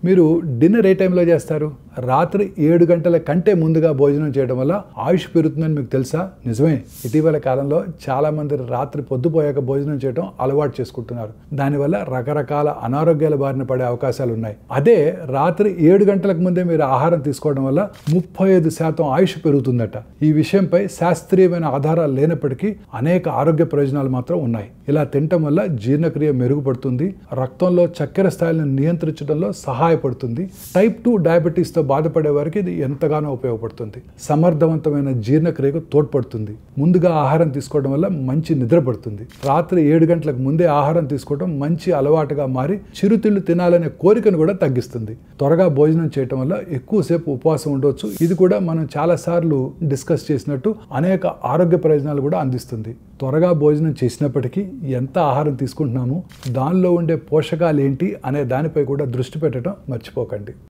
మీరు డిన్నర్ ఏ టైంలో చేస్తారు? రాత్రి 7 గంటల కంటే ముందుగా భోజనం చేయడం వల్ల ఆయుష్ పెరుగుతుందని మీకు తెలుసా? నిజమే. ఇటీవల కాలంలో చాలామంది రాత్రి పొద్దుపోయాక భోజనం చేయడం అలవాటు చేసుకుంటున్నారు. దానివల్ల రకరకాల అనారోగ్యాల బారిన పడే అవకాశాలు ఉన్నాయి. అదే రాత్రి 7 గంటలకు ముందే మీరు ఆహారం తీసుకోవడం వల్ల 35% ఆయుష్ పెరుగుతుందట. ఈ విషయంపై శాస్త్రీయమైన ఆధారాలు లేనప్పటికీ అనేక ఆరోగ్య ప్రయోజనాలు మాత్రం ఉన్నాయి. ఇలా తినటం వల్ల జీర్ణక్రియ మెరుగుపడుతుంది, రక్తంలో చక్కెర స్థాయిలను నియంత్రించడంలో సహాయపడుతుంది. టైప్ 2 డయాబెటీస్తో బాధపడే వారికి ఇది ఎంతగానో ఉపయోగపడుతుంది. సమర్థవంతమైన జీర్ణక్రియకు తోడ్పడుతుంది. ముందుగా ఆహారం తీసుకోవడం వల్ల మంచి నిద్ర పడుతుంది. రాత్రి 7 గంటలకు ముందే ఆహారం తీసుకోవడం మంచి అలవాటుగా మారి చిరుతిళ్ళు తినాలనే కోరికను కూడా తగ్గిస్తుంది. త్వరగా భోజనం చేయడం వల్ల ఎక్కువసేపు ఉపవాసం ఉండవచ్చు. ఇది కూడా మనం చాలాసార్లు డిస్కస్ చేసినట్టు అనేక ఆరోగ్య ప్రయోజనాలు కూడా అందిస్తుంది. త్వరగా భోజనం చేసినప్పటికీ ఎంత ఆహారం తీసుకుంటున్నాము, దానిలో ఉండే పోషకాలు ఏంటి అనే దానిపై కూడా దృష్టి పెట్టడం మర్చిపోకండి.